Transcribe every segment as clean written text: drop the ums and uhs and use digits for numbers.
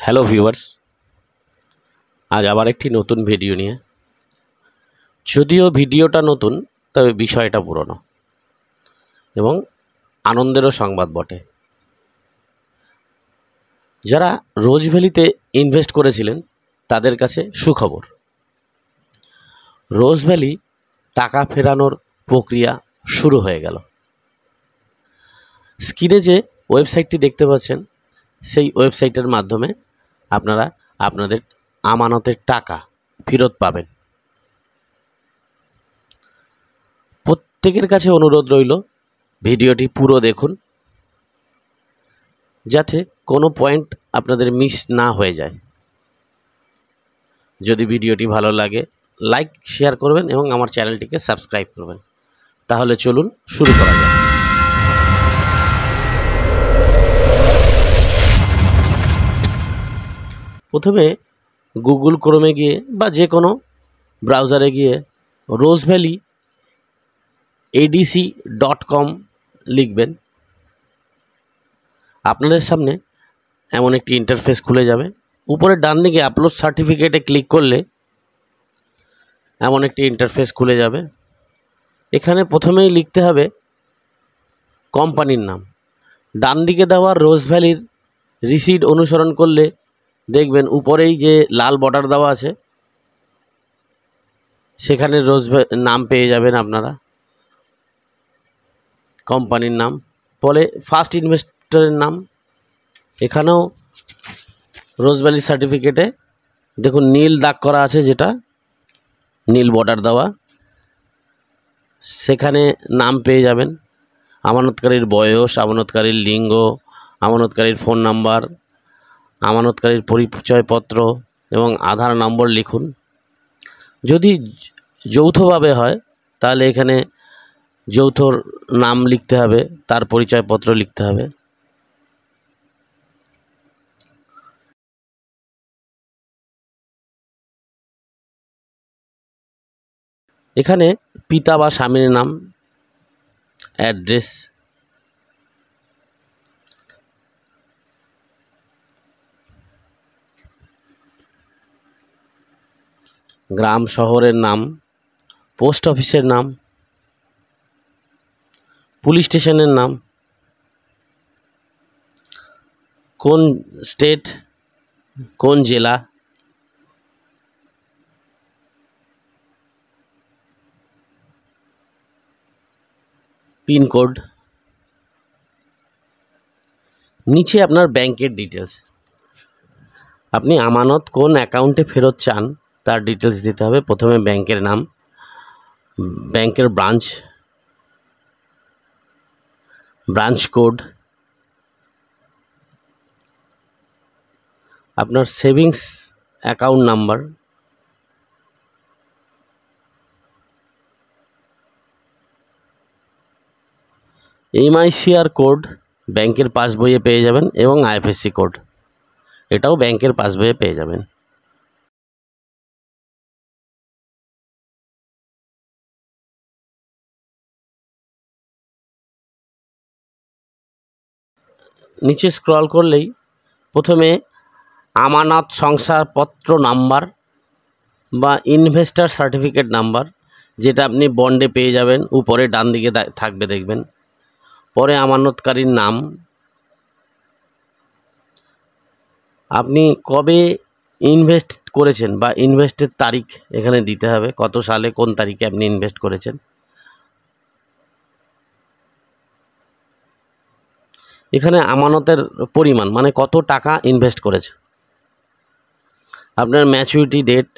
Hello viewers, আজ আবার একটি নতুন ভিডিও নিয়ে। যদিও ভিডিওটা নতুন, তবে বিষয়টা পুরনো এবং আনন্দেরও সংবাদ বটে। যারা রোজ ভ্যালিতে ইনভেস্ট করেছিলেন তাদের কাছে সুখবর। রোজ ভ্যালি টাকা ফেরানোর প্রক্রিয়া শুরু হয়ে গেল। স্ক্রিনে যে ওয়েবসাইটটি দেখতে পাচ্ছেন, সেই ওয়েবসাইটের মাধ্যমে আপনারা আপনাদের আমানতের টাকা ফেরত পাবেন। প্রত্যেকের কাছে অনুরোধ রইল, ভিডিওটি পুরো দেখুন, যাতে কোনো পয়েন্ট আপনাদের মিস না হয়ে যায়। যদি ভিডিওটি ভালো লাগে, লাইক শেয়ার করবেন এবং আমার চ্যানেলটিকে সাবস্ক্রাইব করবেন। তাহলে চলুন শুরু করা যাক। প্রথমে গুগল ক্রোমে গিয়ে বা যে কোনো ব্রাউজারে গিয়ে রোজভ্যালি adc.com লিখবেন। আপনাদের সামনে এমন একটি ইন্টারফেস খুলে যাবে। উপরে ডান দিকে আপলোড সার্টিফিকেটে ক্লিক করলে এমন একটি ইন্টারফেস খুলে যাবে। এখানে প্রথমেই লিখতে হবে কোম্পানির নাম। ডান দিকে দেওয়া রোজ ভ্যালির রিসিট অনুসরণ করলে দেখবেন উপরেই যে লাল বর্ডার দেওয়া আছে, সেখানে নাম পেয়ে যাবেন আপনারা, কোম্পানির নাম। পরে ফার্স্ট ইনভেস্টরের নাম, এখানেও রোজ ভ্যালি সার্টিফিকেটে দেখুন নীল দাগ করা আছে, যেটা নীল বর্ডার দেওয়া, সেখানে নাম পেয়ে যাবেন, আমানতকারীর বয়স, আমানতকারীর লিঙ্গ, আমানতকারীর ফোন নাম্বার, আমানতকারীর পরিচয়পত্র এবং আধার নম্বর লিখুন। যদি যৌথভাবে হয় তাহলে এখানে যৌথর নাম লিখতে হবে, তার পরিচয়পত্র লিখতে হবে। এখানে পিতা বা স্বামীর নাম, অ্যাড্রেস, গ্রাম শহরের নাম, পোস্ট অফিসের নাম, পুলিশ স্টেশনের নাম, কোন স্টেট, কোন জেলা, পিনকোড, নিচে আপনার ব্যাংকের ডিটেলস। আপনি আমানত কোন অ্যাকাউন্টে ফেরত চান তার ডিটেলস দিতে হবে। প্রথমে ব্যাংকের নাম, ব্যাংকের ব্রাঞ্চ কোড, আপনার savings account number, MICR code ব্যাংকের পাসবইয়ে পেয়ে যাবেন এবং IFSC কোড, এটাও ব্যাংকের পাসবইয়ে পেয়ে যাবেন। নিচে স্ক্রল করলেই প্রথমে আমানত শংসাপত্র নাম্বার বা ইনভেস্টার সার্টিফিকেট নাম্বার, যেটা আপনি বন্ডে পেয়ে যাবেন, উপরে ডান দিকে থাকবে দেখবেন। পরে আমানতকারীর নাম, আপনি কবে ইনভেস্ট করেছেন বা ইনভেস্টের তারিখ এখানে দিতে হবে, কত সালে কোন তারিখে আপনি ইনভেস্ট করেছেন। এখানে আমানতের পরিমাণ, মানে কত টাকা ইনভেস্ট করেছে, আপনার ম্যাচুরিটি ডেট,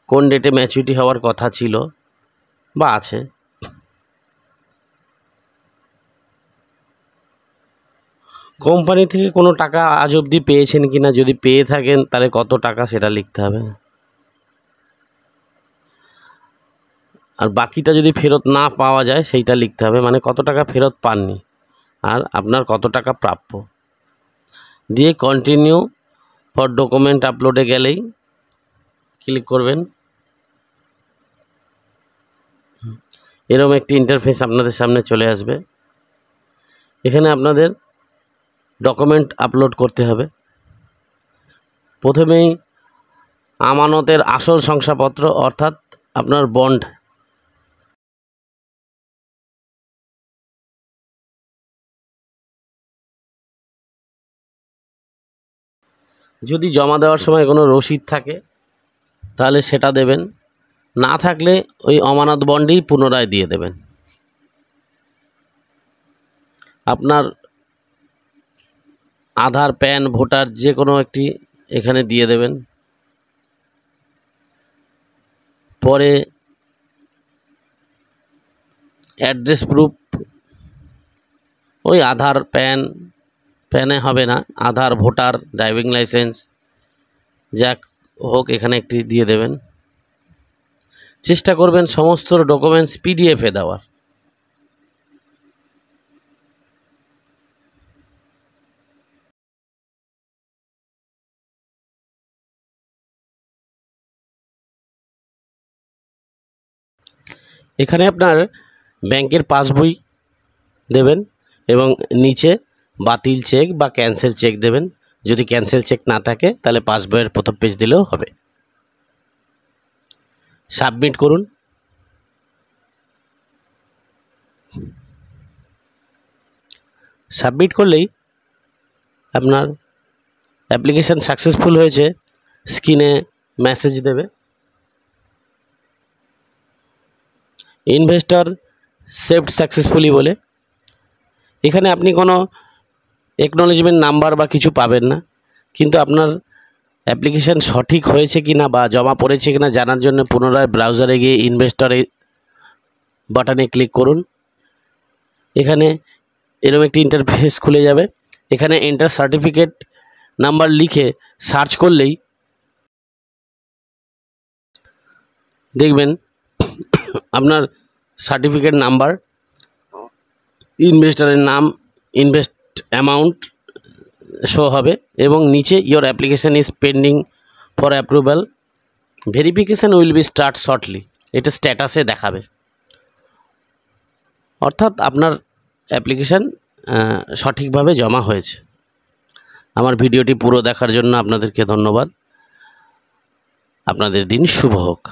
কোন ডেটে ম্যাচুরিটি হওয়ার কথা ছিল বা আছে, কোম্পানি থেকে কোনো টাকা আজ অবধি পেয়েছেন কিনা, যদি পেয়ে থাকেন তাহলে কত টাকা সেটা লিখতে হবে, আর বাকিটা যদি ফেরত না পাওয়া যায় সেইটা লিখতে হবে, মানে কত টাকা ফেরত পাননি আর আপনার কত টাকা প্রাপ্য। দিয়ে কন্টিনিউ ফর ডকুমেন্ট আপলোডে গেলেই ক্লিক করবেন। এরকম একটি ইন্টারফেস আপনাদের সামনে চলে আসবে। এখানে আপনাদের ডকুমেন্ট আপলোড করতে হবে। প্রথমেই আমানতের আসল শংসাপত্র অর্থাৎ আপনার বন্ড যদি জমা দেওয়ার সময় কোনো রসিদ থাকে তাহলে সেটা দেবেন, না থাকলে ওই আমানত বন্ডই পুনরায় দিয়ে দেবেন। আপনার আধার, প্যান, ভোটার যে কোনো একটি এখানে দিয়ে দেবেন। পরে অ্যাড্রেস প্রুফ, ওই আধার, প্যানে হবে না, আধার, ভোটার, ড্রাইভিং লাইসেন্স যা হোক এখানে একটি দিয়ে দেবেন। চেষ্টা করবেন সমস্ত ডকুমেন্টস পিডিএফে দেওয়ার। এখানে আপনার ব্যাংকের পাসবই দেবেন এবং নিচে বাতিল চেক বা ক্যান্সেল চেক দেবেন। যদি ক্যান্সেল চেক না থাকে তাহলে পাসবইয়ের প্রথম পেজ দিলেও হবে। সাবমিট করুন। সাবমিট করলেই আপনার অ্যাপ্লিকেশান সাকসেসফুল হয়েছে স্ক্রিনে মেসেজ দেবে। ইনভেস্টর সেভড সাকসেসফুলি বলে। এখানে আপনি কোনো অ্যাকনলেজমেন্ট নাম্বার বা কিছু পাবেন না, কিন্তু আপনার অ্যাপ্লিকেশান সঠিক হয়েছে কিনা বা জমা পড়েছে কিনা জানার জন্য পুনরায় ব্রাউজারে গিয়ে ইনভেস্টরে বাটনে ক্লিক করুন। এখানে এরকম একটি ইন্টারফেস খুলে যাবে। এখানে এন্টার সার্টিফিকেট নাম্বার লিখে সার্চ করলেই দেখবেন আপনার সার্টিফিকেট নাম্বার, ইনভেস্টরের নাম, ইনভেস্ট অ্যামাউন্ট শো হবে এবং নিচে your application is pending for approval, verification will be start shortly, এটা স্ট্যাটাসে দেখাবে। অর্থাৎ আপনার অ্যাপ্লিকেশান সঠিকভাবে জমা হয়েছে। আমার ভিডিওটি পুরো দেখার জন্য আপনাদেরকে ধন্যবাদ। আপনাদের দিন শুভ হোক।